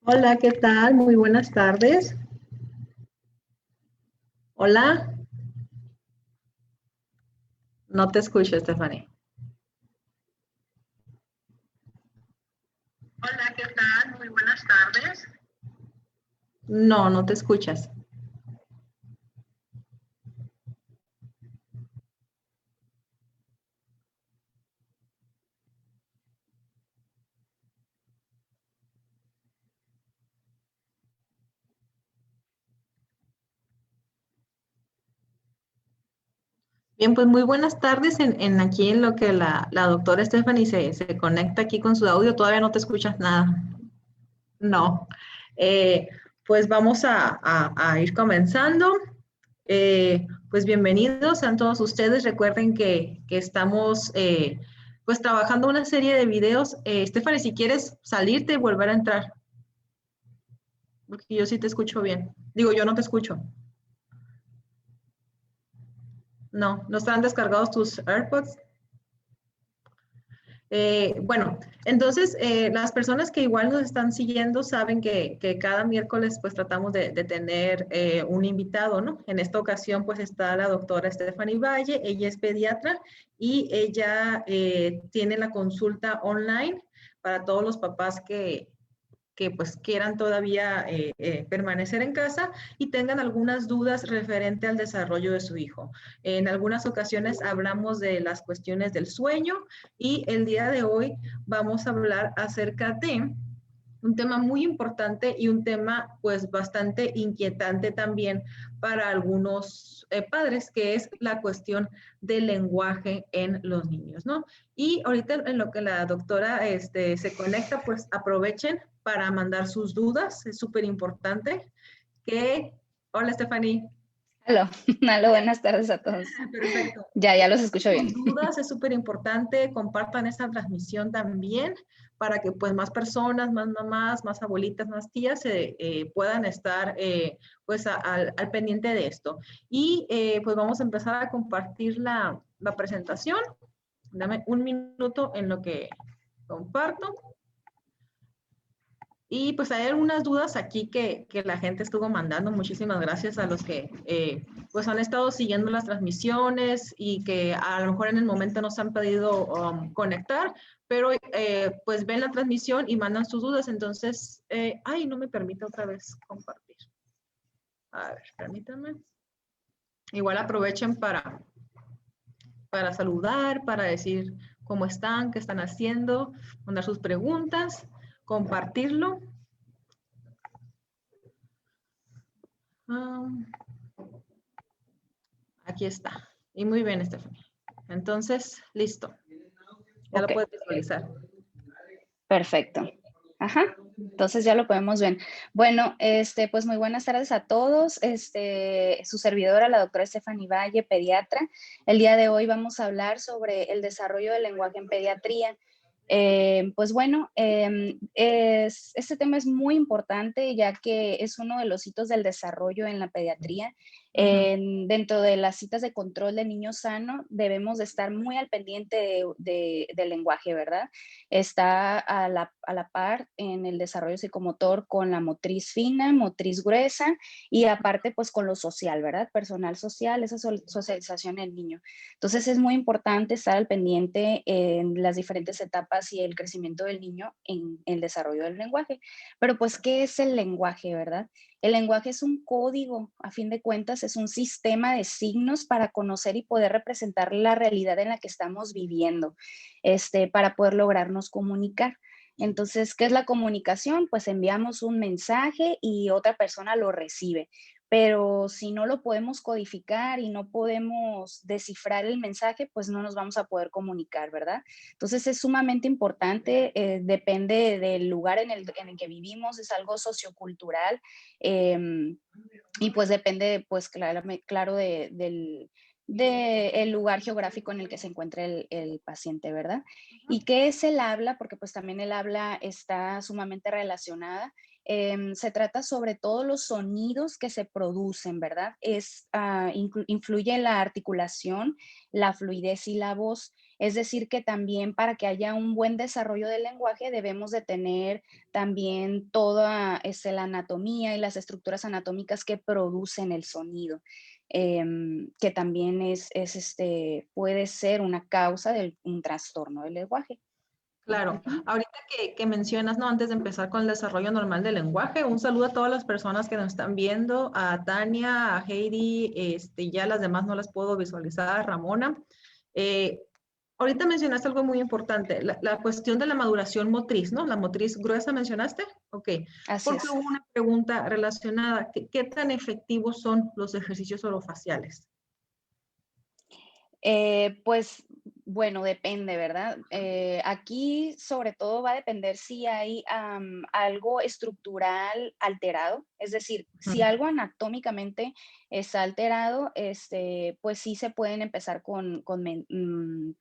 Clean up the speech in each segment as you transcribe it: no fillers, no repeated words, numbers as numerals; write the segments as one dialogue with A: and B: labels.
A: Hola, ¿qué tal? Muy buenas tardes. Hola, no te escucho, Stephanie.
B: Hola, ¿qué tal? Muy buenas tardes.
A: No, no te escuchas. Bien, pues muy buenas tardes en aquí en lo que la doctora Stephanie se conecta aquí con su audio. Todavía no te escuchas nada. No. Eh, pues vamos a ir comenzando. Pues bienvenidos sean todos ustedes. Recuerden que estamos pues trabajando una serie de videos. Stephanie, si quieres salirte y volver a entrar. Porque yo sí te escucho bien. Digo, yo no te escucho. No, no están descargados tus AirPods. Bueno, entonces las personas que igual nos están siguiendo saben que cada miércoles pues tratamos de tener un invitado, ¿no? En esta ocasión pues está la doctora Stephanie Valle, ella es pediatra y ella tiene la consulta online para todos los papás que pues quieran todavía permanecer en casa y tengan algunas dudas referente al desarrollo de su hijo. En algunas ocasiones hablamos de las cuestiones del sueño y el día de hoy vamos a hablar acerca de un tema muy importante y un tema pues bastante inquietante también para algunos padres, que es la cuestión del lenguaje en los niños, ¿no? Y ahorita en lo que la doctora se conecta, pues aprovechen para mandar sus dudas, es súper importante que... Hola, Stephanie.
C: Aló, aló, buenas tardes a todos.
A: Perfecto.
C: Ya los escucho bien.
A: Sus dudas es súper importante, compartan esta transmisión también para que pues más personas, más mamás, más abuelitas, más tías puedan estar pues al pendiente de esto. Y pues vamos a empezar a compartir la presentación. Dame un minuto en lo que comparto. Y pues hay algunas dudas aquí que la gente estuvo mandando. Muchísimas gracias a los que pues han estado siguiendo las transmisiones y que a lo mejor en el momento no se han podido conectar, pero pues ven la transmisión y mandan sus dudas. Entonces, ay, no me permite otra vez compartir. A ver, permítanme. Igual aprovechen para saludar, para decir cómo están, qué están haciendo, mandar sus preguntas, compartirlo. Aquí está. Y muy bien, Stephanie. Entonces, listo. Ya lo
C: Ok,
A: puedes visualizar.
C: perfecto. Ajá, entonces ya lo podemos ver. Bueno, pues muy buenas tardes a todos. Su servidora, la doctora Stephanie Valle, pediatra. El día de hoy vamos a hablar sobre el desarrollo del lenguaje en pediatría. Pues bueno, este tema es muy importante ya que es uno de los hitos del desarrollo en la pediatría. Dentro de las citas de control de niño sano debemos de estar muy al pendiente del lenguaje, ¿verdad? Está a la par en el desarrollo psicomotor con la motriz fina, motriz gruesa y aparte pues con lo social, ¿verdad? Personal social, esa socialización del niño. Entonces es muy importante estar al pendiente en las diferentes etapas y el crecimiento del niño en el desarrollo del lenguaje. Pero pues, ¿qué es el lenguaje, verdad? El lenguaje es un código, a fin de cuentas, es un sistema de signos para conocer y poder representar la realidad en la que estamos viviendo, para poder lograrnos comunicar. Entonces, ¿qué es la comunicación? Pues enviamos un mensaje y otra persona lo recibe, pero si no lo podemos codificar y no podemos descifrar el mensaje, pues no nos vamos a poder comunicar, ¿verdad? Entonces es sumamente importante, depende del lugar en el que vivimos, es algo sociocultural, y pues depende, pues claro, del lugar geográfico en el que se encuentre el paciente, ¿verdad? ¿Y qué es el habla? Porque pues también el habla está sumamente relacionada Se trata sobre todo los sonidos que se producen, ¿verdad? Influye la articulación, la fluidez y la voz. Es decir, que también para que haya un buen desarrollo del lenguaje debemos de tener también toda la anatomía y las estructuras anatómicas que producen el sonido, que también puede ser una causa de un trastorno del lenguaje.
A: Claro,
C: Ujú.
A: ahorita que mencionas, ¿no? Antes de empezar con el desarrollo normal del lenguaje, un saludo a todas las personas que nos están viendo, a Tania, a Heidi, ya las demás no las puedo visualizar, Ramona. Eh, Ahorita mencionaste algo muy importante, la cuestión de la maduración motriz, ¿no? La motriz gruesa mencionaste, ok,
C: Así
A: porque
C: es.
A: hubo una pregunta relacionada, ¿qué tan efectivos son los ejercicios orofaciales?
C: Pues bueno, depende, ¿verdad? Aquí sobre todo va a depender si hay algo estructural alterado, es decir, si
A: Ujú.
C: algo anatómicamente está alterado, pues sí se pueden empezar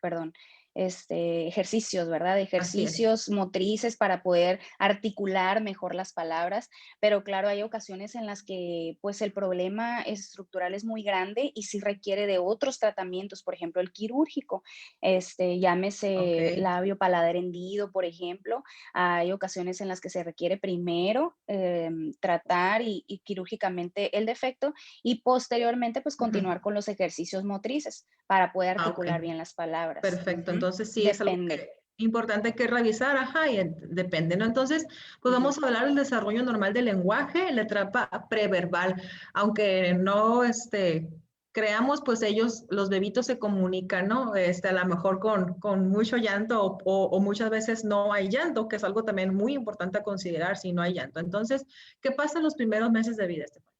C: perdón, ejercicios, ¿verdad?
A: Así es.
C: Ejercicios motrices para poder articular mejor las palabras, pero claro, hay ocasiones en las que pues el problema estructural es muy grande y sí requiere de otros tratamientos, por ejemplo, el quirúrgico,
A: Ok.
C: llámese labio paladar hendido, por ejemplo. Hay ocasiones en las que se requiere primero tratar y quirúrgicamente el defecto y posteriormente pues
A: Ujú.
C: continuar con los ejercicios motrices para poder
A: Ah, ok.
C: articular bien las palabras.
A: Perfecto,
C: Ujú.
A: entonces sí es algo
C: Depende.
A: que importante que revisar, ajá, y depende, ¿no? Entonces, pues
C: Ujú.
A: vamos a hablar del desarrollo normal del lenguaje, la etapa preverbal, aunque no, creamos, pues ellos, los bebitos se comunican, ¿no? A lo mejor con mucho llanto o muchas veces no hay llanto, que es algo también muy importante a considerar si no hay llanto. Entonces, ¿qué pasa en los primeros meses de vida, Estefan?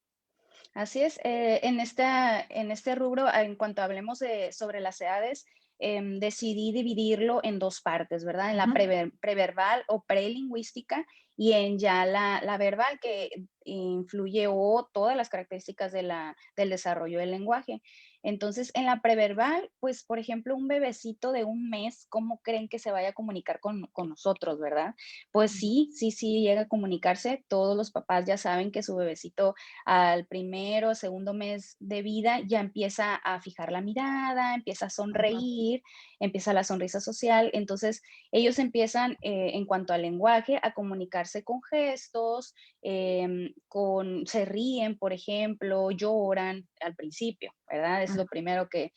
C: Así es, en este rubro, en cuanto hablemos sobre las edades, decidí dividirlo en dos partes, ¿verdad? En la
A: Ujú.
C: preverbal o prelingüística y en ya la verbal, que influye o todas las características del desarrollo del lenguaje. Entonces, en la preverbal, pues, por ejemplo, un bebecito de un mes, ¿cómo creen que se vaya a comunicar con nosotros, verdad? Pues sí, llega a comunicarse. Todos los papás ya saben que su bebecito al primero o segundo mes de vida ya empieza a fijar la mirada, empieza a
A: Ujú.
C: sonreír, empieza la sonrisa social. Entonces, ellos empiezan, en cuanto al lenguaje, a comunicarse con gestos, se ríen, por ejemplo, lloran al principio, ¿verdad? Es lo primero que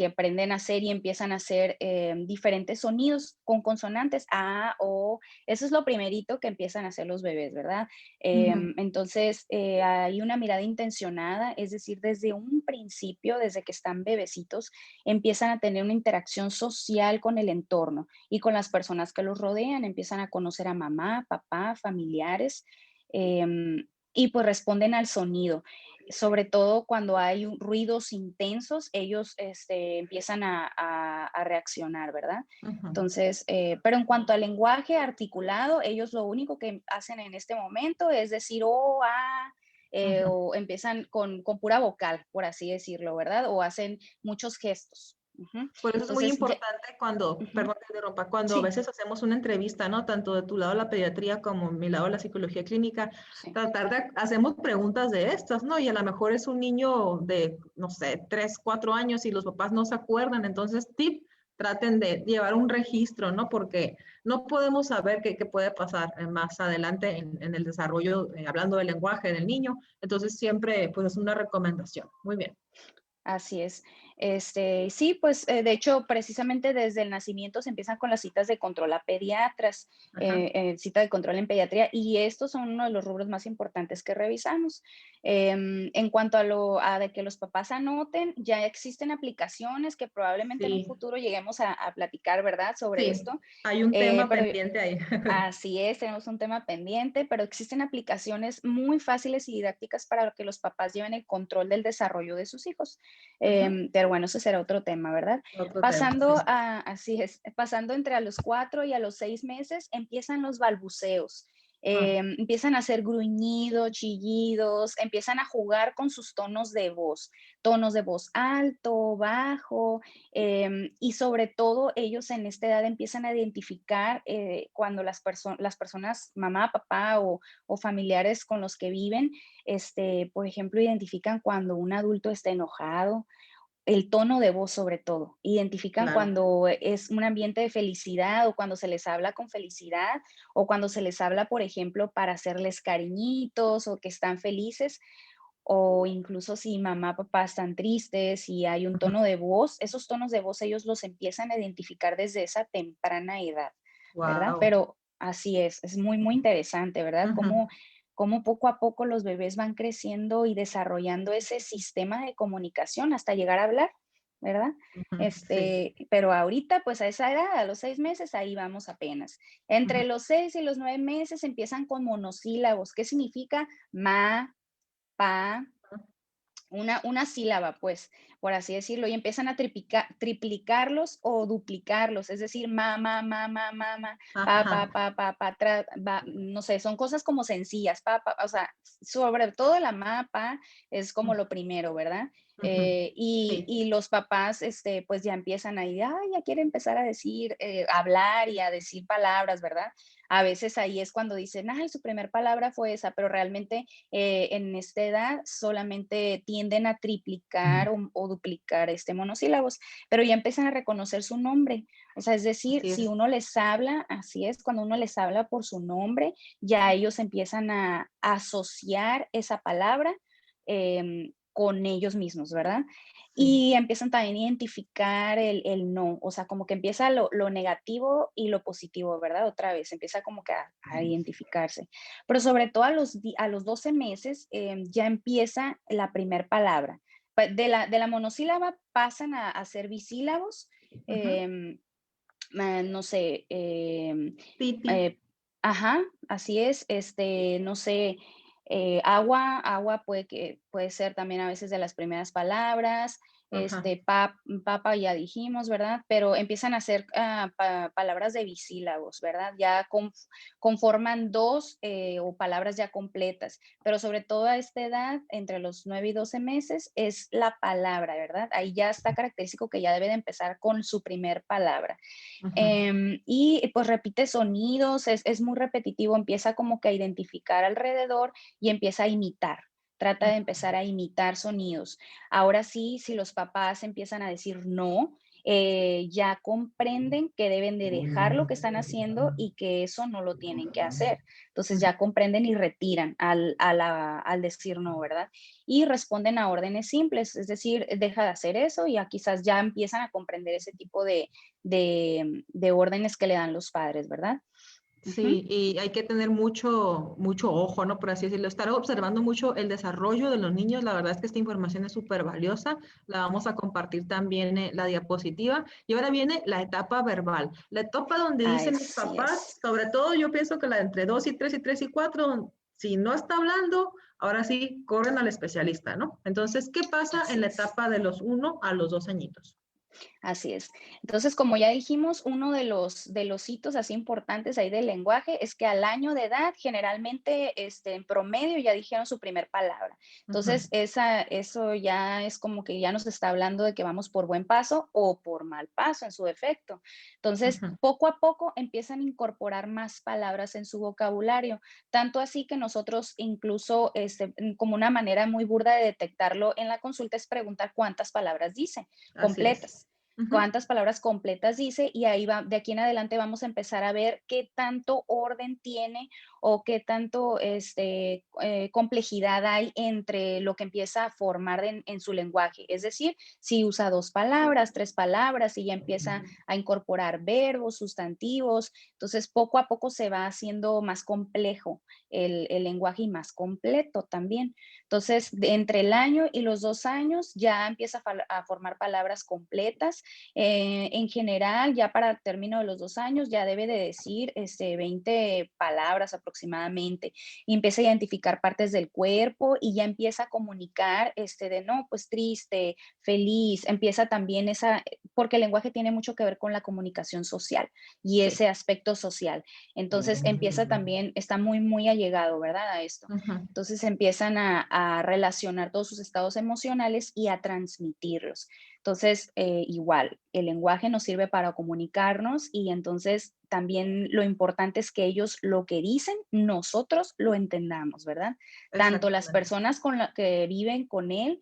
C: aprenden a hacer y empiezan a hacer diferentes sonidos con consonantes, A, O. Eso es lo primerito que empiezan a hacer los bebés, ¿verdad?
A: Ujú.
C: Entonces, hay una mirada intencionada, es decir, desde un principio, desde que están bebecitos, empiezan a tener una interacción social con el entorno y con las personas que los rodean, empiezan a conocer a mamá, papá, familiares, y pues responden al sonido. Sobre todo cuando hay ruidos intensos, ellos empiezan a reaccionar, ¿verdad?
A: Ujú.
C: Entonces, pero en cuanto al lenguaje articulado, ellos lo único que hacen en este momento es decir o, a,
A: Ujú.
C: o empiezan con pura vocal, por así decirlo, ¿verdad? O hacen muchos gestos. Ujú.
A: Por eso es muy
C: Entonces,
A: importante cuando,
C: ujú,
A: perdón que interrumpa, cuando a
C: sí,
A: veces hacemos una entrevista, ¿no? Tanto de tu lado la pediatría como mi lado la psicología clínica,
C: sí.
A: tratar de, hacemos preguntas de estas, ¿no? Y a lo mejor es un niño de, no sé, 3, 4 años y los papás no se acuerdan, entonces, traten de llevar un registro, ¿no? Porque no podemos saber qué puede pasar más adelante en el desarrollo, hablando del lenguaje del niño, entonces siempre, pues es una recomendación. Muy bien.
C: Así es. Sí, pues de hecho, precisamente desde el nacimiento se empiezan con las citas de control a pediatras,
A: Ajá.
C: cita de control en pediatría, y estos son uno de los rubros más importantes que revisamos. En cuanto a de que los papás anoten, ya existen aplicaciones que probablemente en un
A: Sí,
C: futuro lleguemos a platicar, ¿verdad?, sobre
A: sí,
C: esto.
A: hay un tema
C: Pero
A: pendiente ahí.
C: así es, tenemos un tema pendiente, pero existen aplicaciones muy fáciles y didácticas para que los papás lleven el control del desarrollo de sus hijos.
A: Ujú.
C: Pero bueno, eso será otro tema, ¿verdad?
A: Otro tema, sí.
C: Así es, pasando entre a los 4 y a los 6 meses empiezan los balbuceos. empiezan a hacer gruñidos, chillidos, empiezan a jugar con sus tonos de voz alto, bajo, y sobre todo ellos en esta edad empiezan a identificar cuando las personas, mamá, papá o familiares con los que viven, por ejemplo, identifican cuando un adulto está enojado, el tono de voz sobre todo. Identifican
A: Claro.
C: cuando es un ambiente de felicidad o cuando se les habla con felicidad o cuando se les habla, por ejemplo, para hacerles cariñitos o que están felices o incluso si mamá, papá están tristes y hay un
A: Ujú.
C: tono de voz, esos tonos de voz ellos los empiezan a identificar desde esa temprana edad, ¿verdad?
A: Wow.
C: Pero así es muy, muy interesante, ¿verdad? Cómo poco a poco los bebés van creciendo y desarrollando ese sistema de comunicación hasta llegar a hablar, ¿verdad?
A: Sí.
C: Pero ahorita, pues a esa edad, a los 6 meses, ahí vamos apenas. Entre
A: Ujú.
C: los 6 y los 9 meses empiezan con monosílabos. ¿Qué significa? Ma, pa, una sílaba, pues, por así decirlo, y empiezan a triplicarlos o duplicarlos, es decir,
A: Ajá.
C: no sé, son cosas como sencillas, o sea, sobre todo la pa es como lo primero, ¿verdad?
A: Ujú. Sí.
C: Y los papás, pues ya empiezan ahí, ay, ya quiere empezar a decir, hablar y a decir palabras, ¿verdad? A veces ahí es cuando dicen, ay, su primer palabra fue esa, pero realmente en esta edad solamente tienden a triplicar o duplicar monosílabos, pero ya empiezan a reconocer su nombre. O sea, es decir,
A: Así
C: si
A: es.
C: uno les habla, así es, cuando uno les habla por su nombre, ya ellos empiezan a asociar esa palabra con ellos mismos, ¿verdad?
A: Sí.
C: Y empiezan también a identificar el no, o sea, como que empieza lo negativo y lo positivo, ¿verdad? Otra vez, empieza como que a identificarse. Pero sobre todo a los 12 meses ya empieza la primer palabra. De la monosílaba pasan a ser bisílabos,
A: Ujú.
C: no sé,
A: Pipi.
C: eh, ajá, así es, no sé, agua puede ser también a veces de las primeras palabras,
A: Ajá.
C: papa ya dijimos, ¿verdad? Pero empiezan a ser palabras de bisílabos, ¿verdad? Ya conforman dos o palabras ya completas, pero sobre todo a esta edad, entre los 9 y 12 meses, es la palabra, ¿verdad? Ahí ya está característico que ya debe de empezar con su primer palabra.
A: Ujú.
C: Y pues repite sonidos, es muy repetitivo, empieza como que a identificar alrededor y empieza a imitar. Trata de empezar a imitar sonidos. Ahora sí, si los papás empiezan a decir no, ya comprenden que deben de dejar lo que están haciendo y que eso no lo tienen que hacer. Entonces ya comprenden y retiran al decir no, ¿verdad? Y responden a órdenes simples, es decir, deja de hacer eso y ya quizás ya empiezan a comprender ese tipo de órdenes que le dan los padres, ¿verdad? Ujú.
A: Sí, y hay que tener mucho, mucho ojo, ¿no? Por así decirlo, estar observando mucho el desarrollo de los niños. La verdad es que esta información es súper valiosa. La vamos a compartir también la diapositiva. Y ahora viene la etapa verbal. La etapa donde dicen los
C: Así
A: papás,
C: es.
A: sobre todo yo pienso que la de entre 2 y 3 y 3 y 4, si no está hablando, ahora sí corren al especialista, ¿no? Entonces, ¿qué pasa en
C: Así
A: la
C: es.
A: etapa de los 1 a los 2 añitos?
C: Así es. Entonces, como ya dijimos, uno de los hitos así importantes ahí del lenguaje es que al año de edad, generalmente, en promedio, ya dijeron su primer palabra.
A: Ujú.
C: Entonces, eso ya es como que ya nos está hablando de que vamos por buen paso o por mal paso en su defecto. Entonces,
A: Ujú.
C: poco a poco empiezan a incorporar más palabras en su vocabulario, tanto así que nosotros incluso, como una manera muy burda de detectarlo en la consulta es preguntar cuántas palabras dice
A: Así es.
C: completas.
A: Ujú.
C: Cuántas palabras completas dice y ahí va, de aquí en adelante vamos a empezar a ver qué tanto orden tiene o qué tanto complejidad hay entre lo que empieza a formar en su lenguaje. Es decir, si usa 2 palabras, 3 palabras y ya empieza a incorporar verbos, sustantivos. Entonces, poco a poco se va haciendo más complejo el lenguaje y más completo también. Entonces, entre el año y los 2 años ya empieza a formar palabras completas. En general, ya para el término de los 2 años, ya debe de decir 20 palabras aproximadamente. Y empieza a identificar partes del cuerpo y ya empieza a comunicar de no, pues triste, feliz. Empieza también porque el lenguaje tiene mucho que ver con la comunicación social y
A: Sí.
C: ese aspecto social. Entonces empieza también, está muy, muy allegado, ¿verdad? A esto.
A: Ujú.
C: Entonces empiezan a relacionar todos sus estados emocionales y a transmitirlos. Entonces, igual, el lenguaje nos sirve para comunicarnos y entonces también lo importante es que ellos lo que dicen, nosotros lo entendamos, ¿verdad? Tanto las
A: Exactamente.
C: personas con la que viven con él,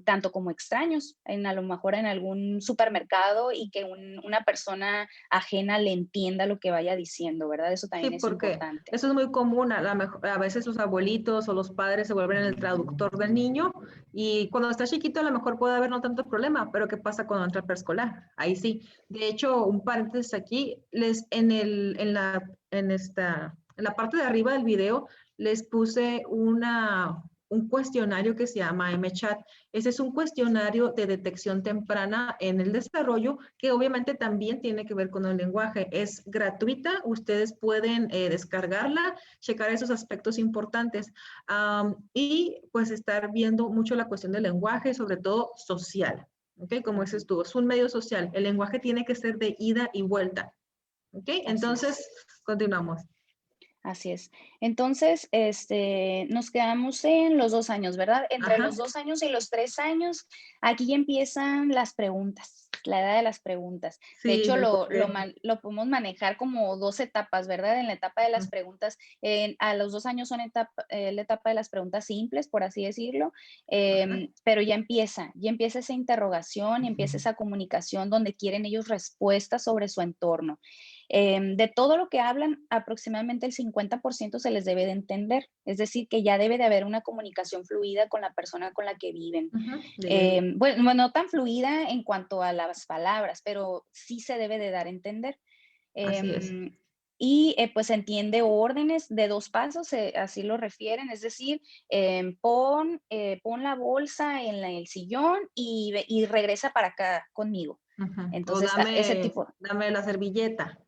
C: tanto como extraños, a lo mejor en algún supermercado y que una persona ajena le entienda lo que vaya diciendo, ¿verdad? Eso
A: Sí,
C: también es
A: porque
C: importante.
A: eso es muy común. A veces los abuelitos o los padres se vuelven el traductor del niño y cuando está chiquito a lo mejor puede haber no tanto problema, pero ¿qué pasa cuando entra al preescolar? Ahí sí. De hecho, un paréntesis aquí, en la parte de arriba del video les puse un cuestionario que se llama MChat. Ese es un cuestionario de detección temprana en el desarrollo que obviamente también tiene que ver con el lenguaje. Es gratuita, ustedes pueden descargarla, checar esos aspectos importantes y pues estar viendo mucho la cuestión del lenguaje, sobre todo social. ¿Ok? Como dices tú, es un medio social. El lenguaje tiene que ser de ida y vuelta. ¿Ok?
C: Así es.
A: Entonces, continuamos.
C: Así es. Entonces, nos quedamos en los 2 años, ¿verdad? Entre
A: Ajá.
C: los 2 años y los 3 años, aquí ya empiezan las preguntas, la edad de las preguntas. De
A: Sí,
C: hecho,
A: el porqué.
C: lo podemos manejar como 2 etapas, ¿verdad? En la etapa de las preguntas, a los 2 años son la etapa de las preguntas simples, por así decirlo,
A: Ajá.
C: pero ya empieza esa interrogación, empieza esa comunicación donde quieren ellos respuestas sobre su entorno. De todo lo que hablan, aproximadamente el 50% se les debe de entender, es decir, que ya debe de haber una comunicación fluida con la persona con la que viven.
A: Ujú, de
C: Bueno, no tan fluida en cuanto a las palabras, pero sí se debe de dar a entender.
A: así es.
C: Em, y pues entiende órdenes de 2 pasos, así lo refieren, es decir, pon la bolsa en el sillón y regresa para acá conmigo.
A: Ujú. O
C: Entonces, ese tipo.
A: dame la servilleta.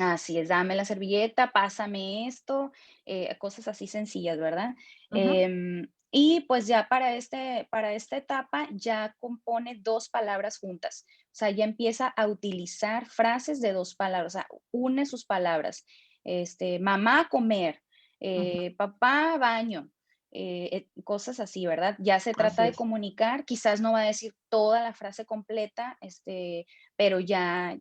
C: Así es, dame la servilleta, pásame esto, cosas así sencillas, ¿verdad?
A: Ujú.
C: Y pues ya para esta etapa ya compone 2 palabras juntas. O sea, ya empieza a utilizar frases de 2 palabras, o sea, une sus palabras. Mamá, comer,
A: Ujú.
C: papá, baño, cosas así, ¿verdad? Ya se trata
A: Así
C: de
A: es.
C: comunicar, quizás no va a decir toda la frase completa, pero ya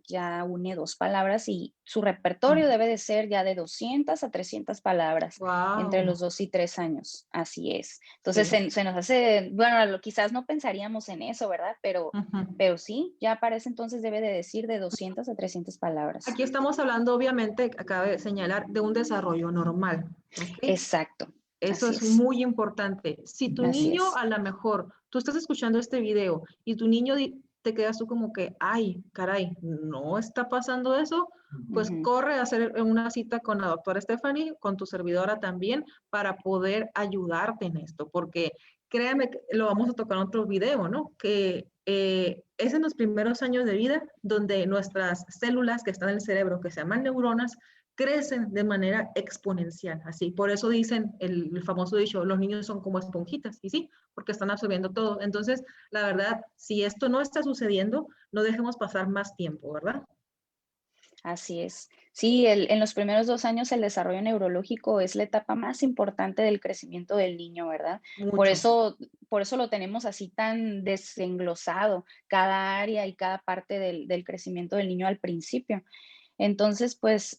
C: une 2 palabras y su repertorio debe de ser ya de 200 a 300 palabras entre
A: Wow.
C: los 2 y 3 años, así es. Entonces,
A: Sí.
C: se nos hace, bueno, quizás no pensaríamos en eso, ¿verdad?
A: Ujú.
C: Pero sí, ya para ese entonces debe de decir de 200 a 300 palabras.
A: Aquí estamos hablando, obviamente, acaba de señalar, de un desarrollo normal. ¿Ok?
C: Exacto,
A: Eso
C: así
A: es
C: es,
A: muy importante. Si tu
C: así
A: niño,
C: es.
A: a lo mejor, tú estás escuchando este video y tu niño te quedas tú como que, ay, caray, no está pasando eso, pues
C: Ujú.
A: corre a hacer una cita con la doctora Stephanie, con tu servidora también, para poder ayudarte en esto, porque créeme que lo vamos a tocar en otro video, ¿no? Que es en los primeros años de vida donde nuestras células que están en el cerebro, que se llaman neuronas, crecen de manera exponencial, así. Por eso dicen el famoso dicho, los niños son como esponjitas, y sí, porque están absorbiendo todo. Entonces, la verdad, si esto no está sucediendo, no dejemos pasar más tiempo, ¿verdad?
C: Así es. Sí, en los primeros 2 años el desarrollo neurológico es la etapa más importante del crecimiento del niño, ¿verdad? Por
A: Mucho.
C: eso, por eso lo tenemos así tan desenglosado, cada área y cada parte del crecimiento del niño al principio. Entonces, pues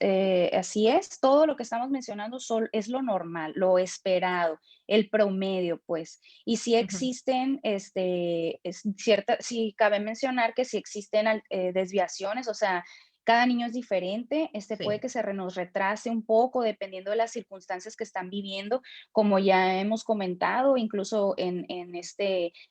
C: así es, todo lo que estamos mencionando es lo normal, lo esperado, el promedio, pues. Y si
A: Ujú.
C: existen, sí cabe mencionar que si existen desviaciones, o sea, cada niño es diferente, puede
A: Sí,
C: que nos retrase un poco dependiendo de las circunstancias que están viviendo, como ya hemos comentado, incluso en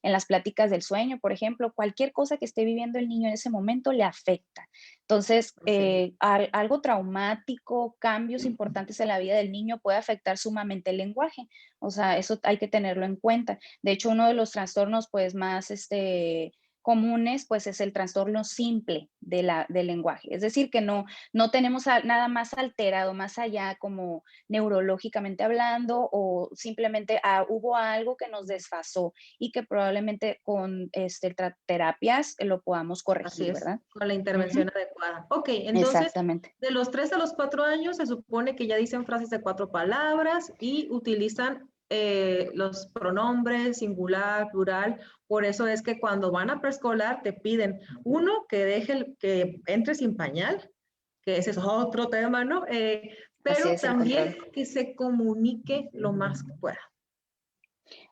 C: las pláticas del sueño, por ejemplo, cualquier cosa que esté viviendo el niño en ese momento le afecta. Entonces,
A: así es.
C: algo traumático, cambios importantes en la vida del niño puede afectar sumamente el lenguaje. O sea, eso hay que tenerlo en cuenta. De hecho, uno de los trastornos, pues, más comunes, pues es el trastorno simple del lenguaje. Es decir, que no tenemos nada más alterado, más allá como neurológicamente hablando, o simplemente hubo algo que nos desfasó y que probablemente con terapias lo podamos
A: Así
C: corregir,
A: es,
C: ¿verdad?
A: con la intervención adecuada. Ok, entonces,
C: Exactamente.
A: de los 3 a los 4 años se supone que ya dicen frases de 4 palabras y utilizan los pronombres, singular, plural. Por eso es que cuando van a preescolar te piden, uno, que entre sin pañal, que ese es otro tema, ¿no?
C: Así
A: Pero
C: es el
A: también
C: control.
A: que se comunique lo más que pueda.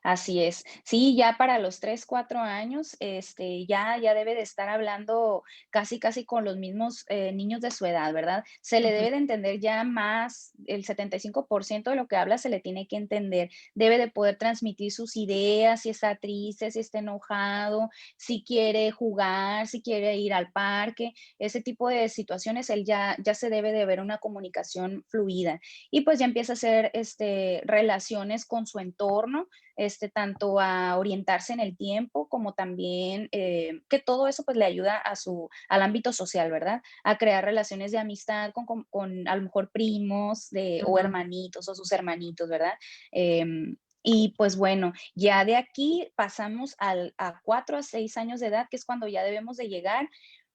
C: Así es. Sí, ya para los 3, 4 años, ya debe de estar hablando casi con los mismos, niños de su edad, ¿verdad? Se le
A: Ujú.
C: debe de entender ya más, el 75% de lo que habla se le tiene que entender. Debe de poder transmitir sus ideas, si está triste, si está enojado, si quiere jugar, si quiere ir al parque, ese tipo de situaciones, él ya se debe de ver una comunicación fluida. Y, pues, ya empieza a hacer, relaciones con su entorno, tanto a orientarse en el tiempo como también que todo eso pues le ayuda al ámbito social, ¿verdad? A crear relaciones de amistad con a lo mejor primos o
A: Ujú.
C: hermanitos o sus hermanitos, ¿verdad? Y pues bueno, ya de aquí pasamos a 4 a 6 años de edad, que es cuando ya debemos de llegar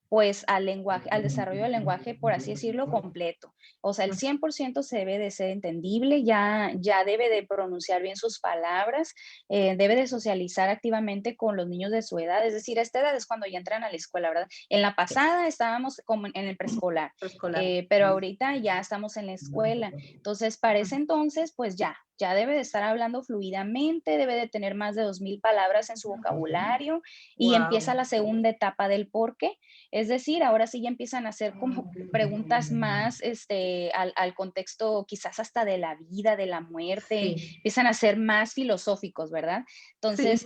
C: pues al lenguaje, al desarrollo del lenguaje, por así decirlo, completo. O sea, el 100% se debe de ser entendible, ya debe de pronunciar bien sus palabras, debe de socializar activamente con los niños de su edad. Es decir, a esta edad es cuando ya entran a la escuela, ¿verdad? En la pasada estábamos como en el preescolar,
A: Preescolar.
C: pero ahorita ya estamos en la escuela. Entonces, para ese entonces, pues ya debe de estar hablando fluidamente, debe de tener más de 2,000 palabras en su vocabulario y empieza
A: Wow.
C: la segunda etapa del por qué. Es decir, ahora sí ya empiezan a hacer como preguntas más, al contexto quizás hasta de la vida, de la muerte,
A: Sí,
C: empiezan a ser más filosóficos, ¿verdad?
A: sí.
C: Entonces,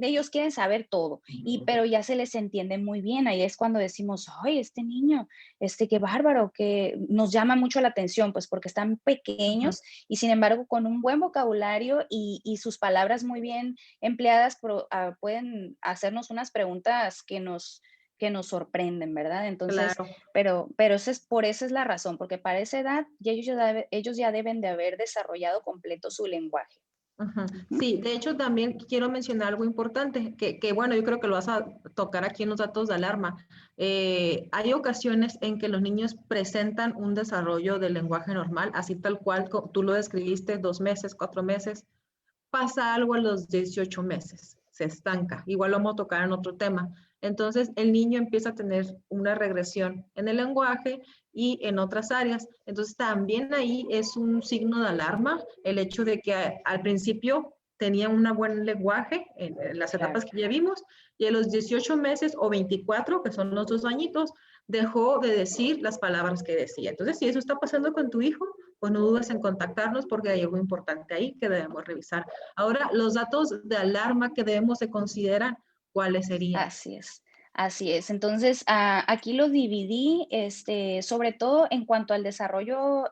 C: ellos quieren saber todo, pero ya se les entiende muy bien. Ahí es cuando decimos, ay, este niño, qué bárbaro, que nos llama mucho la atención, pues porque están
A: Ujú.
C: pequeños y sin embargo con un buen vocabulario y sus palabras muy bien empleadas pueden hacernos unas preguntas que nos sorprenden, ¿verdad? Entonces,
A: Claro.
C: pero por esa es la razón, porque para esa edad ya ellos ya deben de haber desarrollado completo su lenguaje.
A: Ujú.
C: Ujú.
A: Sí, de hecho también quiero mencionar algo importante, que bueno, yo creo que lo vas a tocar aquí en los datos de alarma. Hay ocasiones en que los niños presentan un desarrollo del lenguaje normal, así tal cual tú lo describiste, 2 meses, 4 meses, pasa algo a los 18 meses, se estanca. Igual lo vamos a tocar en otro tema. Entonces, el niño empieza a tener una regresión en el lenguaje y en otras áreas. Entonces, también ahí es un signo de alarma el hecho de que al principio tenía un buen lenguaje en las
C: Claro.
A: etapas que ya vimos y a los 18 meses o 24, que son los 2 añitos, dejó de decir las palabras que decía. Entonces, si eso está pasando con tu hijo, pues no dudes en contactarnos porque hay algo importante ahí que debemos revisar. Ahora, los datos de alarma que debemos de considerar, ¿cuáles serían?
C: Así es, así es. Entonces, aquí lo dividí, sobre todo en cuanto al desarrollo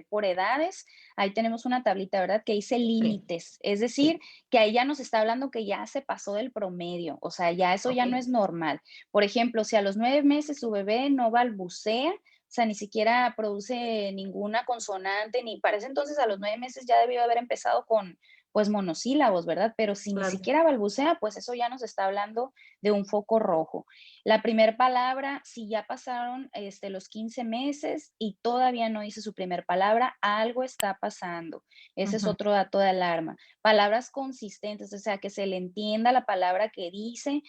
C: por edades, ahí tenemos una tablita, ¿verdad? Que dice
A: Sí,
C: límites, es
A: sí,
C: decir, que ahí ya nos está hablando que ya se pasó del promedio, o sea, ya eso
A: ok,
C: ya no es normal. Por ejemplo, si a los 9 meses su bebé no balbucea, o sea, ni siquiera produce ninguna consonante, ni parece entonces a los 9 meses ya debió haber empezado con, pues, monosílabos, ¿verdad? Pero si ni
A: claro.
C: siquiera balbucea, pues eso ya nos está hablando de un foco rojo. La primera palabra, si ya pasaron los 15 meses y todavía no dice su primera palabra, algo está pasando. Ese es
A: Ujú.
C: otro dato de alarma. Palabras consistentes, o sea, que se le entienda la palabra que dice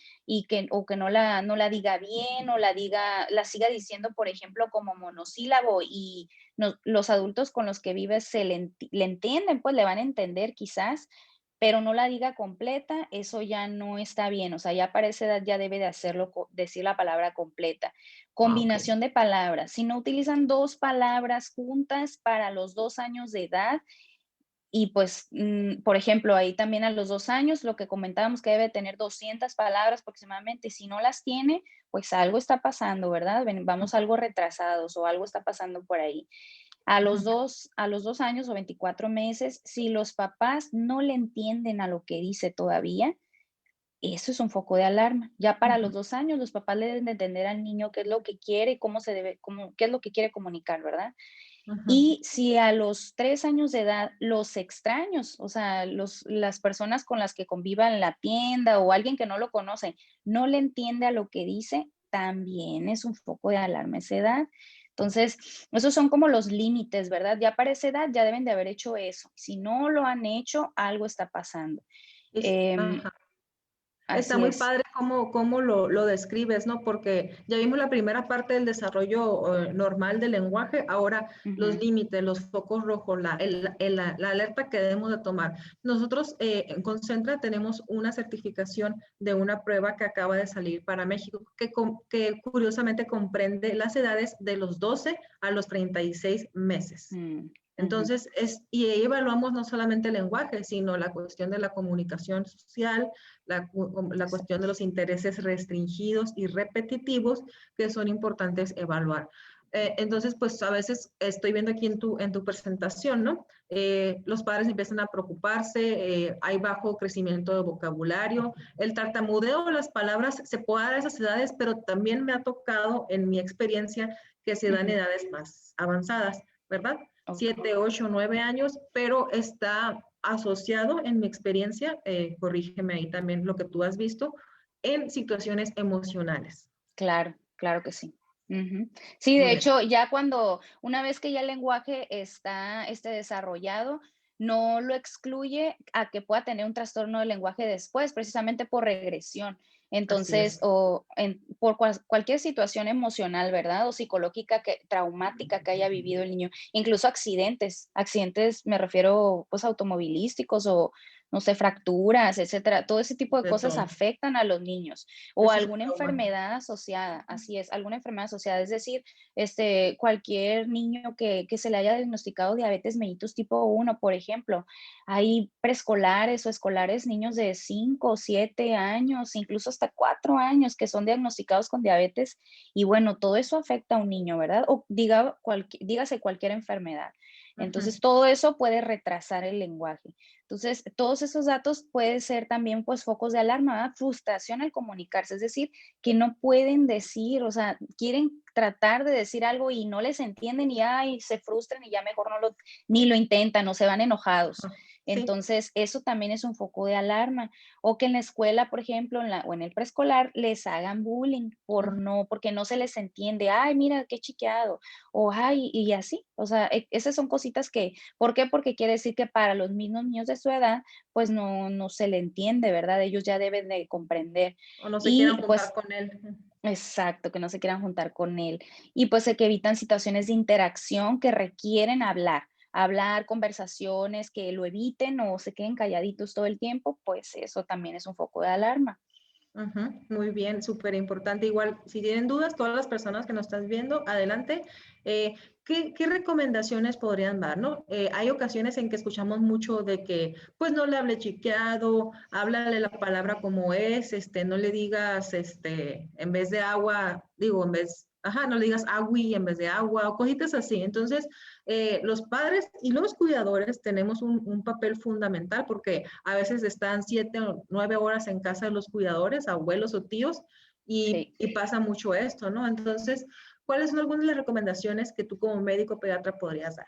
C: o que no la diga bien o la siga diciendo, por ejemplo, como monosílabo y los adultos con los que vive le entienden, pues le van a entender quizás, pero no la diga completa, eso ya no está bien, o sea, ya para esa edad ya debe de hacerlo, decir la palabra completa.
A: Ah, ok.
C: Combinación de palabras, si no utilizan 2 palabras juntas para los 2 años de edad y pues, por ejemplo, ahí también a los 2 años, lo que comentábamos que debe tener 200 palabras aproximadamente, si no las tiene, pues algo está pasando, ¿verdad? Vamos algo retrasados o algo está pasando por ahí.
A: Ujú.
C: A los 2 años o 24 meses, si los papás no le entienden a lo que dice todavía, eso es un foco de alarma. Ya para los 2 años, los papás le deben de entender al niño qué es lo que quiere y cómo se debe, qué es lo que quiere comunicar, ¿verdad?
A: Ujú.
C: Y si a los 3 años de edad los extraños, o sea, las personas con las que conviva en la tienda o alguien que no lo conoce, no le entiende a lo que dice, también es un foco de alarma a esa edad. Entonces, esos son como los límites, ¿verdad? Ya para esa edad ya deben de haber hecho eso. Si no lo han hecho, algo está pasando. Em,
A: Ajá. Está
C: Así
A: muy
C: es.
A: padre cómo lo describes, ¿no? Porque ya vimos la primera parte del desarrollo normal del lenguaje, ahora los
C: Ujú,
A: límites, los focos rojos, la alerta que debemos de tomar. Nosotros en Concentra tenemos una certificación de una prueba que acaba de salir para México, que curiosamente comprende las edades de los 12 a los 36 meses.
C: mm, ujú,
A: Entonces, y ahí evaluamos no solamente el lenguaje, sino la cuestión de la comunicación social, la cuestión de los intereses restringidos y repetitivos que son importantes evaluar. Entonces, pues a veces estoy viendo aquí en tu presentación, ¿no? Los padres empiezan a preocuparse, hay bajo crecimiento de vocabulario, el tartamudeo, las palabras se puede dar a esas edades, pero también me ha tocado en mi experiencia que se dan
C: ujú.
A: edades más avanzadas, ¿verdad?
C: Ok.
A: 7, 8, 9 años, pero está asociado en mi experiencia, corrígeme ahí también lo que tú has visto, en situaciones emocionales.
C: Claro, claro que sí. Ujú. Sí,
A: Muy
C: de
A: bien.
C: hecho, ya cuando una vez que ya el lenguaje está, desarrollado, no lo excluye a que pueda tener un trastorno del lenguaje después, precisamente por regresión.
A: Así
C: Entonces,
A: es.
C: o por cualquier situación emocional, ¿verdad? O psicológica traumática que haya vivido el niño, incluso accidentes me refiero pues automovilísticos o no sé, fracturas, etcétera. Todo ese tipo de
A: De
C: cosas
A: todo.
C: afectan a los niños. O
A: Eso es un
C: alguna
A: trauma.
C: enfermedad asociada, así es, alguna enfermedad asociada, es decir, cualquier niño que se le haya diagnosticado diabetes mellitus tipo 1, por ejemplo. Hay preescolares o escolares, niños de 5 o 7 años, incluso hasta 4 años que son diagnosticados con diabetes y bueno, todo eso afecta a un niño, ¿verdad? O dígase cualquier enfermedad.
A: Ujú.
C: Entonces, todo eso puede retrasar el lenguaje. Entonces, todos esos datos pueden ser también, pues, focos de alarma, ¿verdad? Frustración al comunicarse, es decir, que no pueden decir, o sea, quieren tratar de decir algo y no les entienden y, ay, se frustran y ya mejor ni lo intentan o se van enojados.
A: Ajá. Sí.
C: Entonces, eso también es un foco de alarma. O que en la escuela, por ejemplo, o en el preescolar, les hagan bullying
A: Ujú.
C: porque no se les entiende. Ay, mira, qué chiqueado. O, ay, y así. O sea, esas son cositas que, ¿por qué? Porque quiere decir que para los mismos niños de su edad, pues no se le entiende, ¿verdad? Ellos ya deben de comprender.
A: O no se quieran
C: Y
A: juntar
C: pues,
A: con él.
C: exacto, que no se quieran juntar con él. Y pues que evitan situaciones de interacción que requieren hablar, conversaciones que lo eviten o se queden calladitos todo el tiempo, pues eso también es un foco de alarma.
A: Ujú. Muy bien, súper importante. Igual, si tienen dudas, todas las personas que nos están viendo, adelante. Eh, ¿qué recomendaciones podrían dar, no? Hay ocasiones en que escuchamos mucho de que, pues, no le hable chiqueado, háblale la palabra como es, no le digas, en vez de agua, digo, no le digas agui en vez de agua, o cositas así. Entonces, los padres y los cuidadores tenemos un papel fundamental porque a veces están 7 o 9 horas en casa de los cuidadores, abuelos o tíos,
C: Sí.
A: y pasa mucho esto, ¿no? Entonces, ¿cuáles son algunas de las recomendaciones que tú como médico pediatra podrías dar?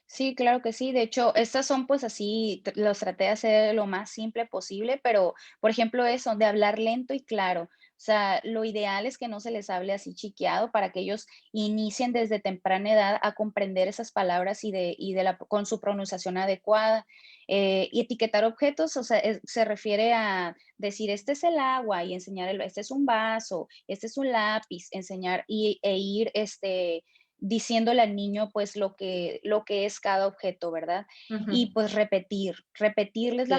C: Sí, claro que sí. De hecho, estas son pues así, los traté de hacer lo más simple posible, pero por ejemplo eso, de hablar lento y claro. O sea, lo ideal es que no se les hable así chiqueado para que ellos inicien desde temprana edad a comprender esas palabras con su pronunciación adecuada. Y etiquetar objetos, o sea, se refiere a decir, este es el agua y enseñar, este es un vaso, este es un lápiz, enseñar e ir, diciéndole al niño pues lo que es cada objeto, ¿verdad?
A: Ujú.
C: Y pues
A: Siempre.
C: repetirles
A: Ujú.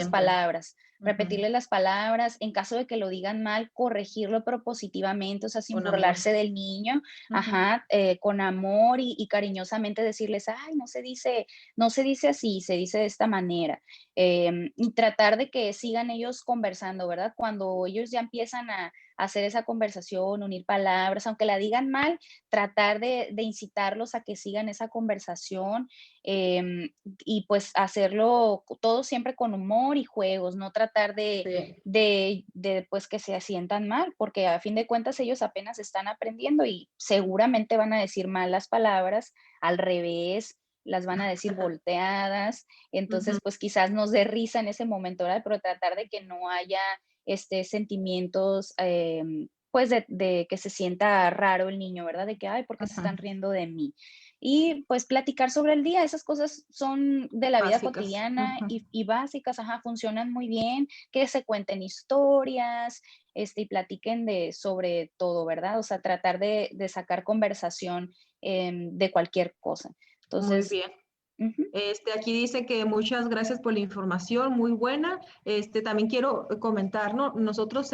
C: las palabras, en caso de que lo digan mal, corregirlo, pero positivamente, o sea, sin
A: Con amor.
C: burlarse del niño,
A: Ujú.
C: ajá, con amor y cariñosamente decirles, ay, no se dice así, se dice de esta manera. Y tratar de que sigan ellos conversando, ¿verdad? Cuando ellos ya empiezan a hacer esa conversación, unir palabras, aunque la digan mal, tratar de incitarlos a que sigan esa conversación, y pues hacerlo todo siempre con humor y juegos, no tratar
A: Sí.
C: pues que se sientan mal, porque a fin de cuentas ellos apenas están aprendiendo y seguramente van a decir malas palabras, al revés, las van a decir volteadas,
A: Ujú.
C: entonces pues quizás nos dé risa en ese momento, ¿verdad? Pero tratar de que no haya sentimientos, pues de que se sienta raro el niño, ¿verdad? De que, ay, ¿por qué se están
A: Ajá.
C: riendo de mí? Y pues platicar sobre el día, esas cosas son de la vida
A: Básicas.
C: cotidiana
A: Ujú.
C: y básicas, ajá, funcionan muy bien, que se cuenten historias, y platiquen sobre todo, ¿verdad? O sea, tratar de sacar conversación de cualquier cosa.
A: Muy
C: Entonces,
A: bien.
C: ujú,
A: Aquí dice que muchas gracias por la información, muy buena. También quiero comentar, ¿no? Nosotros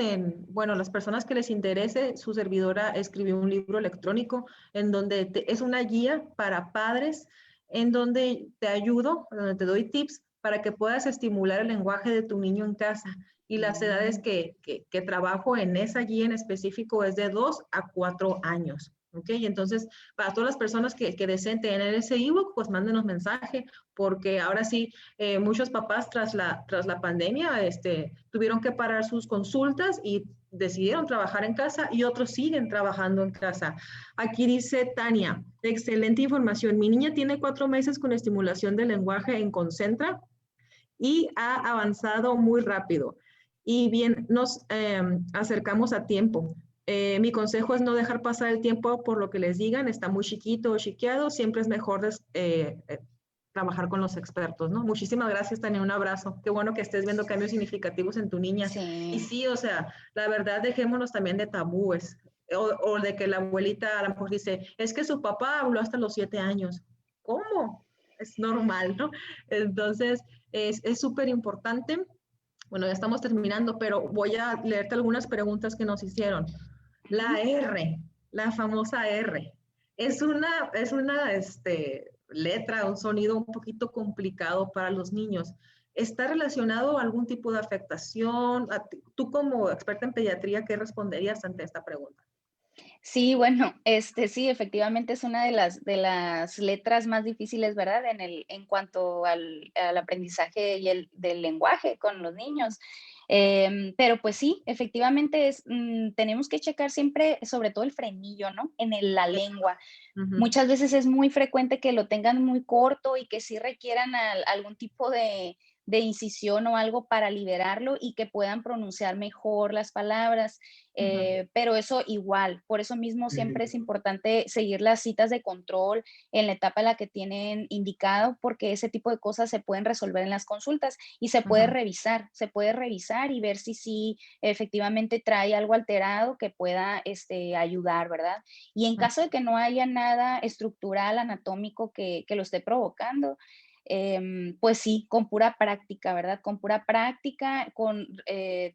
A: bueno, las personas que les interese, su servidora escribió un libro electrónico en donde es una guía para padres, en donde te ayudo, donde te doy tips para que puedas estimular el lenguaje de tu niño en casa. Y las edades
C: mm,
A: que trabajo en esa guía en específico es de 2 a 4 años. ¿Ok? Entonces, para todas las personas que deseen tener ese ebook, pues mándenos mensaje porque ahora sí, muchos papás tras la pandemia tuvieron que parar sus consultas y decidieron trabajar en casa y otros siguen trabajando en casa. Aquí dice Tania, excelente información. Mi niña tiene 4 meses con estimulación del lenguaje en Concentra y ha avanzado muy rápido. Y bien, nos acercamos a tiempo. Mi consejo es no dejar pasar el tiempo por lo que les digan, está muy chiquito o chiqueado, siempre es mejor trabajar con los expertos, ¿no? Muchísimas gracias, Tania, un abrazo. Qué bueno que estés viendo cambios significativos en tu niña. Y
C: sí.
A: sí, o sea, la verdad, dejémonos también de tabúes. O de que la abuelita a lo mejor dice, es que su papá habló hasta los 7 años. ¿Cómo? Es normal, ¿no? Entonces, es súper importante. Bueno, ya estamos terminando, pero voy a leerte algunas preguntas que nos hicieron. La R, la famosa R, es una letra, un sonido un poquito complicado para los niños. ¿Está relacionado a algún tipo de afectación? Tú como experta en pediatría, ¿qué responderías ante esta pregunta?
C: Sí, bueno, sí, efectivamente es una de las letras más difíciles, ¿verdad? En cuanto al aprendizaje y del lenguaje con los niños. Pero pues sí, efectivamente tenemos que checar siempre, sobre todo el frenillo, ¿no? La lengua.
A: Ujú,
C: Muchas veces es muy frecuente que lo tengan muy corto y que sí requieran algún tipo de incisión o algo para liberarlo y que puedan pronunciar mejor las palabras.
A: ujú,
C: Pero eso igual, por eso mismo siempre es importante seguir las citas de control en la etapa en la que tienen indicado, porque ese tipo de cosas se pueden resolver en las consultas y
A: ujú,
C: se puede revisar y ver si sí efectivamente trae algo alterado que pueda ayudar, ¿verdad? Y en caso de que no haya nada estructural, anatómico que lo esté provocando, pues sí, con pura práctica, ¿verdad? Con pura práctica,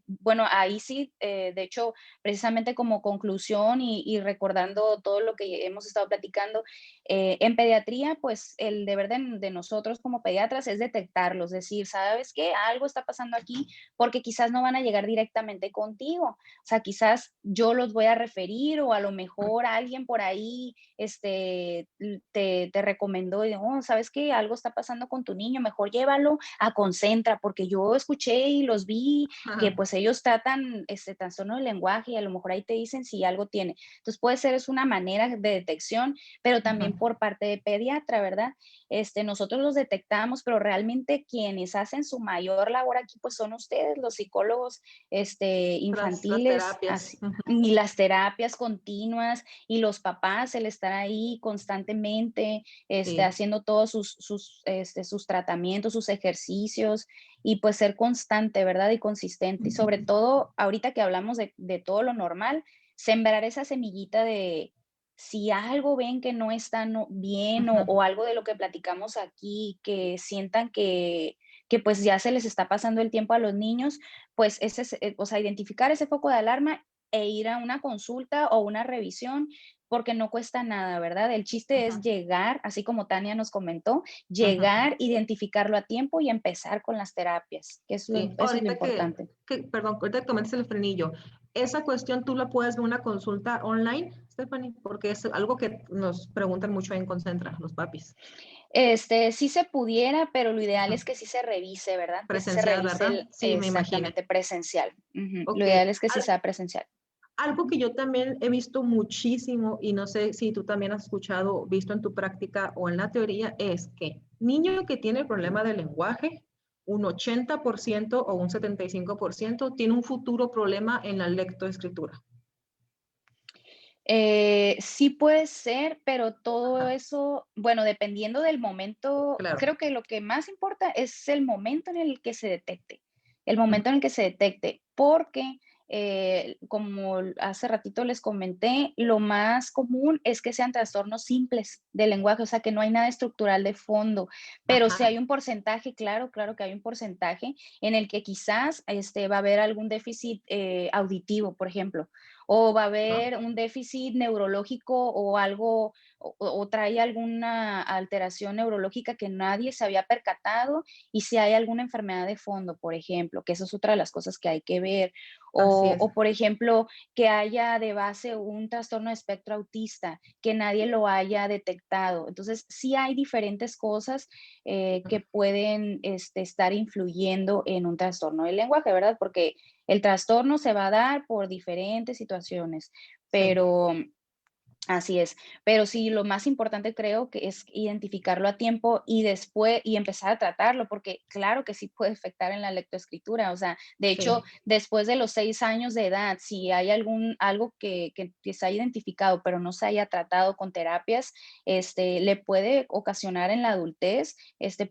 C: bueno, ahí sí, de hecho, precisamente como conclusión y recordando todo lo que hemos estado platicando, en pediatría, pues el deber de nosotros como pediatras es detectarlos, decir, ¿sabes qué? Algo está pasando aquí porque quizás no van a llegar directamente contigo. O sea, quizás yo los voy a referir o a lo mejor alguien por ahí te recomendó, y, oh, ¿sabes qué? Algo está pasando con tu niño, mejor llévalo a Concentra, porque yo escuché y los vi que
A: ajá,
C: pues ellos tratan trastorno del lenguaje y a lo mejor ahí te dicen si algo tiene. Entonces puede ser, es una manera de detección, pero también
A: ajá.
C: por parte de pediatra, ¿verdad? Nosotros los detectamos, pero realmente quienes hacen su mayor labor aquí pues son ustedes, los psicólogos
A: Las
C: infantiles,
A: terapias.
C: así,
A: Ujú,
C: y las terapias continuas y los papás, el estar ahí constantemente,
A: sí.
C: haciendo todos sus tratamientos, sus ejercicios y pues ser constante, ¿verdad? Y consistente. Y sobre todo, ahorita que hablamos de todo lo normal, sembrar esa semillita de si algo ven que no está bien
A: Ujú,
C: o algo de lo que platicamos aquí, que sientan que pues ya se les está pasando el tiempo a los niños, pues o sea, identificar ese foco de alarma e ir a una consulta o una revisión, porque no cuesta nada, ¿verdad? El chiste es
A: ujú,
C: llegar, así como Tania nos comentó,
A: ujú.
C: llegar, identificarlo a tiempo y empezar con las terapias, que
A: Sí,
C: eso es lo
A: ahorita
C: importante.
A: perdón, ahorita que comentas el frenillo, esa cuestión tú la puedes ver en una consulta online, Stephanie, porque es algo que nos preguntan mucho en Concentra, los papis.
C: Sí se pudiera, pero lo ideal es que sí se revise, ¿verdad? Que sí se
A: Presencial,
C: revise
A: ¿verdad? Sí, me imagino.
C: exactamente, presencial. Ujú. Lo
A: Ok.
C: ideal es que sí sea presencial.
A: Algo que yo también he visto muchísimo, y no sé si tú también has escuchado, visto en tu práctica o en la teoría, es que niño que tiene problema de lenguaje, un 80% o un 75% tiene un futuro problema en la lectoescritura.
C: Sí puede ser, pero todo
A: Ajá,
C: eso, bueno, dependiendo del momento,
A: claro.
C: creo que lo que más importa es el momento en el que se detecte, el
A: Ujú,
C: momento en el que se detecte, porque como hace ratito les comenté, lo más común es que sean trastornos simples de lenguaje, o sea, que no hay nada estructural de fondo, pero si
A: ajá,
C: hay un porcentaje, claro que hay un porcentaje en el que quizás va a haber algún déficit auditivo, por ejemplo, o va a
A: ¿no?
C: haber un déficit neurológico o algo, o trae alguna alteración neurológica que nadie se había percatado, y si hay alguna enfermedad de fondo, por ejemplo, que eso es otra de las cosas que hay que ver,
A: Así es.
C: por ejemplo, que haya de base un trastorno de espectro autista, que nadie lo haya detectado. Entonces, sí hay diferentes cosas que pueden estar influyendo en un trastorno del lenguaje, ¿verdad? Porque el trastorno se va a dar por diferentes situaciones,
A: Sí.
C: pero así es, pero sí, lo más importante creo que es identificarlo a tiempo y después y empezar a tratarlo, porque claro que sí puede afectar en la lectoescritura, o sea, de hecho,
A: Sí.
C: después de los 6 años de edad, si hay algo que se ha identificado, pero no se haya tratado con terapias, le puede ocasionar en la adultez,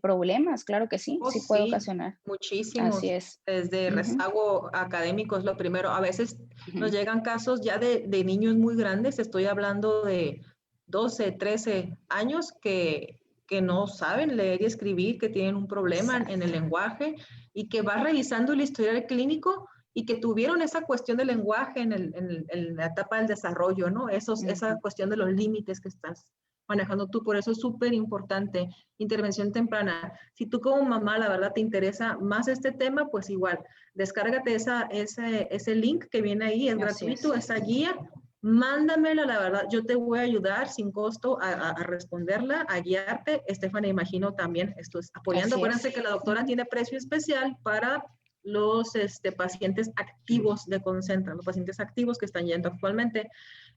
C: problemas, claro que sí,
A: Oh,
C: sí puede
A: sí,
C: ocasionar, así
A: muchísimos.
C: es.
A: Desde
C: Ujú,
A: rezago académico es lo primero. A veces nos
C: ujú.
A: llegan casos ya de niños muy grandes, estoy hablando de 12, 13 años que no saben leer y escribir, que tienen un problema en el
C: Exacto.
A: lenguaje y que va revisando el historial clínico y que tuvieron esa cuestión del lenguaje en la etapa del desarrollo, ¿no? Esa
C: Ujú.
A: cuestión de los límites que estás manejando tú. Por eso es súper importante intervención temprana. Si tú como mamá, la verdad, te interesa más este tema, pues igual, descárgate ese link que viene ahí, es
C: Así
A: gratuito,
C: es.
A: esa guía, mándamela, la verdad, yo te voy a ayudar sin costo a responderla, a guiarte. Estefania, imagino también esto es apoyando.
C: Así es.
A: Acuérdense que la doctora
C: Ujú.
A: tiene precio especial para los pacientes activos de Concentra, los pacientes activos que están yendo actualmente.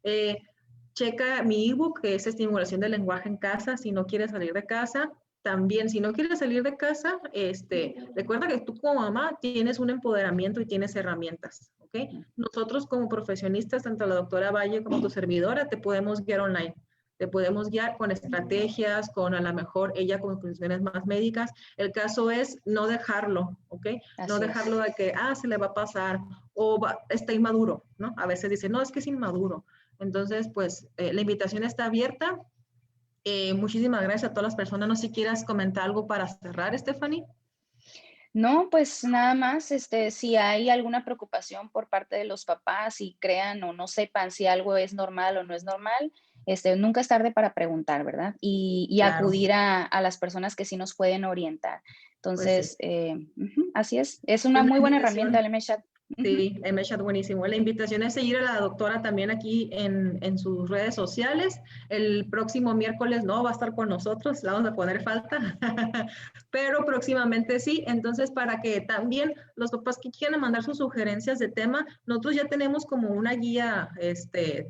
A: Eh, Checa mi ebook, que es estimulación del lenguaje en casa, si no quieres salir de casa. También, si no quieres salir de casa, recuerda que tú como mamá tienes un empoderamiento y tienes herramientas, ¿ok? Nosotros como profesionistas, tanto la doctora Valle como tu servidora, te podemos guiar online. Te podemos guiar con estrategias, con a lo mejor ella con funciones más médicas. El caso es no dejarlo, ¿ok? No
C: Así
A: dejarlo
C: es.
A: de que, se le va a pasar o está inmaduro, ¿no? A veces dice, no, es que es inmaduro. Entonces, pues la invitación está abierta. Muchísimas gracias a todas las personas. No sé si quieras comentar algo para cerrar, Stephanie.
C: No, pues nada más, si hay alguna preocupación por parte de los papás y crean o no sepan si algo es normal o no es normal, nunca es tarde para preguntar, ¿verdad? Y
A: Claro,
C: acudir a las personas que sí nos pueden orientar.
A: pues sí.
C: Entonces, ujú, así es una
A: Pues la
C: muy buena herramienta
A: invitación,
C: el MSHAT. Ujú,
A: sí, MChat buenísimo. La invitación es seguir a la doctora también aquí en sus redes sociales. El próximo miércoles no va a estar con nosotros, la vamos a poner falta, pero próximamente sí. Entonces, para que también los papás que quieran mandar sus sugerencias de tema, nosotros ya tenemos como una guía,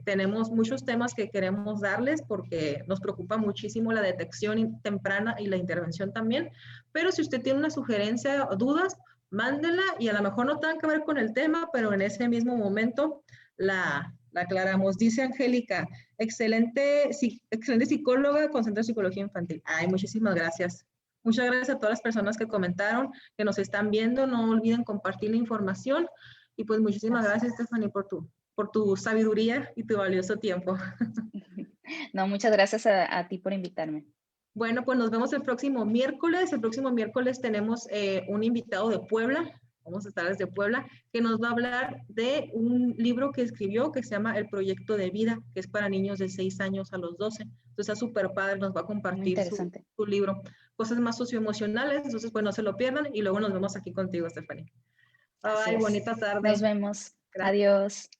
A: tenemos muchos temas que queremos darles porque nos preocupa muchísimo la detección temprana y la intervención también. Pero si usted tiene una sugerencia o dudas, mándela y a lo mejor no tenga que ver con el tema, pero en ese mismo momento la aclaramos. Dice Angélica, excelente psicóloga con Centro de Psicología Infantil. Ay, muchísimas gracias. Muchas gracias a todas las personas que comentaron, que nos están viendo. No olviden compartir la información. Y pues muchísimas
C: así
A: gracias,
C: es.
A: Stephanie, por tu sabiduría y tu valioso tiempo.
C: No, muchas gracias a ti por invitarme.
A: Bueno, pues nos vemos el próximo miércoles. El próximo miércoles tenemos un invitado de Puebla, vamos a estar desde Puebla, que nos va a hablar de un libro que escribió que se llama El Proyecto de Vida, que es para niños de 6 años a los 12. Entonces está súper padre, nos va a
C: Muy
A: compartir
C: interesante.
A: su libro, cosas más socioemocionales. Entonces, pues no se lo pierdan y luego nos vemos aquí contigo, Stephanie.
C: Así
A: Ay,
C: es.
A: bonita
C: Nos
A: tarde.
C: vemos.
A: Gracias.
C: Adiós.